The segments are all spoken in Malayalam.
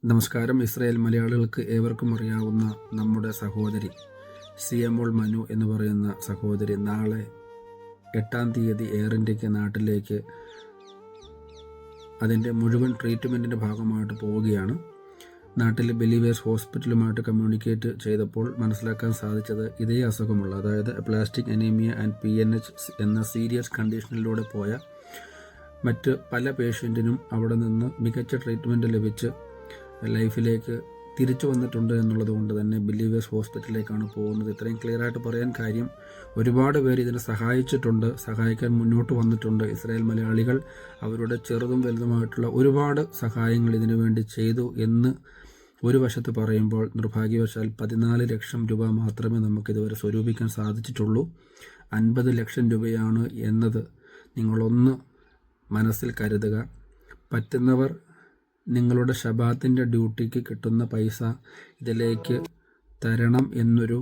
നമസ്കാരം. ഇസ്രായേൽ മലയാളികൾക്ക് ഏവർക്കും അറിയാവുന്ന നമ്മുടെ സഹോദരി സിയമോൾ മനു എന്ന് പറയുന്ന സഹോദരി നാളെ 8-ാം തീയതി എയർ ഇന്ത്യക്ക് നാട്ടിലേക്ക് അതിൻ്റെ മുഴുവൻ ട്രീറ്റ്മെൻറ്റിൻ്റെ ഭാഗമായിട്ട് പോവുകയാണ്. നാട്ടിൽ ബിലീവേഴ്സ് ഹോസ്പിറ്റലുമായിട്ട് കമ്മ്യൂണിക്കേറ്റ് ചെയ്തപ്പോൾ മനസ്സിലാക്കാൻ സാധിച്ചത് ഇതേ അസുഖമുള്ള, അതായത് പ്ലാസ്റ്റിക് അനീമിയ ആൻഡ് PNH എന്ന സീരിയസ് കണ്ടീഷനിലൂടെ പോയ മറ്റ് പല പേഷ്യൻറ്റിനും അവിടെ നിന്ന് മികച്ച ട്രീറ്റ്മെൻറ്റ് ലഭിച്ച് ലൈഫിലേക്ക് തിരിച്ചു വന്നിട്ടുണ്ട് എന്നുള്ളത് കൊണ്ട് തന്നെ ബിലീവേഴ്സ് ഹോസ്പിറ്റലിലേക്കാണ് പോകുന്നത്. ഇത്രയും ക്ലിയറായിട്ട് പറയാൻ കാര്യം, ഒരുപാട് പേര് ഇതിനെ സഹായിച്ചിട്ടുണ്ട്, സഹായിക്കാൻ മുന്നോട്ട് വന്നിട്ടുണ്ട്. ഇസ്രായേൽ മലയാളികൾ അവരുടെ ചെറുതും വലുതുമായിട്ടുള്ള ഒരുപാട് സഹായങ്ങൾ ഇതിനു വേണ്ടി ചെയ്തു എന്ന് ഒരു വശത്ത് പറയുമ്പോൾ, നിർഭാഗ്യവശാൽ 14 ലക്ഷം രൂപ മാത്രമേ നമുക്കിതുവരെ സ്വരൂപിക്കാൻ സാധിച്ചിട്ടുള്ളൂ. 50 ലക്ഷം രൂപയാണ് എന്നത് നിങ്ങളൊന്ന് മനസ്സിൽ കരുതുക. പറ്റുന്നവർ നിങ്ങളുടെ ശബാത്തിൻ്റെ ഡ്യൂട്ടിക്ക് കിട്ടുന്ന പൈസ ഇതിലേക്ക് തരണം എന്നൊരു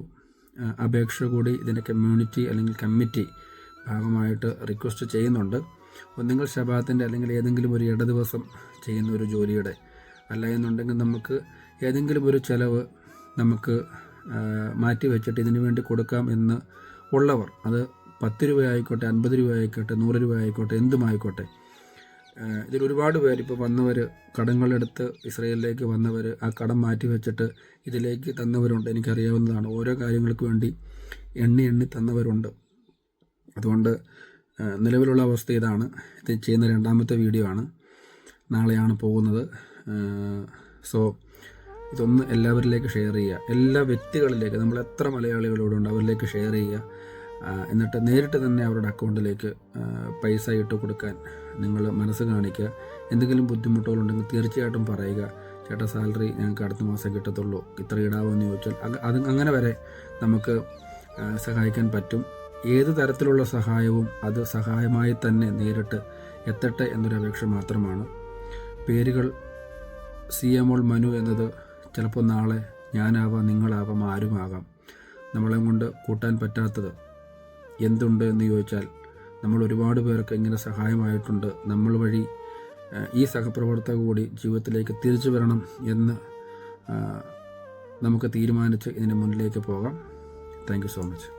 അപേക്ഷ കൂടി ഇതിൻ്റെ കമ്മ്യൂണിറ്റി അല്ലെങ്കിൽ കമ്മിറ്റി ഭാഗമായിട്ട് റിക്വസ്റ്റ് ചെയ്യുന്നുണ്ട്. ഒന്നുകിൽ ശബാത്തിൻ്റെ അല്ലെങ്കിൽ ഏതെങ്കിലും ഒരു ദിവസം ചെയ്യുന്ന ഒരു ജോലിയുടെ, അല്ല എന്നുണ്ടെങ്കിൽ നമുക്ക് ഏതെങ്കിലും ഒരു ചിലവ് നമുക്ക് മാറ്റി വെച്ചിട്ട് ഇതിനു വേണ്ടി കൊടുക്കാം എന്ന് ഉള്ളവർ, അത് 10 രൂപ ആയിക്കോട്ടെ, 50 രൂപ ആയിക്കോട്ടെ, 100 രൂപ ആയിക്കോട്ടെ, എന്തുമായിക്കോട്ടെ, ഇതിൽ ഒരുപാട് പേര് ഇപ്പോൾ വന്നവർ, കടങ്ങളെടുത്ത് ഇസ്രയേലിലേക്ക് വന്നവർ ആ കടം മാറ്റി വെച്ചിട്ട് ഇതിലേക്ക് തന്നവരുണ്ട്. എനിക്കറിയാവുന്നതാണ്. ഓരോ കാര്യങ്ങൾക്ക് വേണ്ടി എണ്ണി തന്നവരുണ്ട്. അതുകൊണ്ട് നിലവിലുള്ള അവസ്ഥ ഇതാണ്. ഇത് ചെയ്യുന്ന 2ാമത്തെ വീഡിയോ ആണ്. നാളെയാണ് പോകുന്നത്. സോ ഇതൊന്ന് എല്ലാവരിലേക്ക് ഷെയർ ചെയ്യുക. എല്ലാ വ്യക്തികളിലേക്ക്, നമ്മൾ എത്ര മലയാളികളോടുണ്ട് അവരിലേക്ക് ഷെയർ ചെയ്യുക. എന്നിട്ട് നേരിട്ട് തന്നെ അവരുടെ അക്കൗണ്ടിലേക്ക് പൈസ ഇട്ട് കൊടുക്കാൻ നിങ്ങൾ മനസ്സ് കാണിക്കുക. എന്തെങ്കിലും ബുദ്ധിമുട്ടുകളുണ്ടെങ്കിൽ തീർച്ചയായിട്ടും പറയുക. ചേട്ടാ, സാലറി ഞങ്ങൾക്ക് അടുത്ത മാസം കിട്ടത്തുള്ളൂ, ഇത്ര ഇടാവെന്ന് ചോദിച്ചാൽ അങ്ങനെ വരെ നമുക്ക് സഹായിക്കാൻ പറ്റും. ഏത് തരത്തിലുള്ള സഹായവും അത് സഹായമായി തന്നെ നേരിട്ട് എത്തട്ടെ എന്നൊരപേക്ഷ മാത്രമാണ്. പേരുകൾ സിയമോൾ മനു എന്നത് ചിലപ്പോൾ നാളെ ഞാനാവാം, നിങ്ങളാവാം, ആരുമാകാം. നമ്മളെ കൊണ്ട് കൂട്ടാൻ പറ്റാത്തത് എന്തുണ്ട് എന്ന് ചോദിച്ചാൽ, നമ്മൾ ഒരുപാട് പേർക്ക് ഇങ്ങനെ സഹായമായിട്ടുണ്ട്. നമ്മൾ വഴി ഈ സഹപ്രവർത്തക കൂടി ജീവിതത്തിലേക്ക് തിരിച്ചു വരണം എന്ന് നമുക്ക് തീരുമാനിച്ച് ഇതിന് മുന്നിലേക്ക് പോകാം. Thank you so much.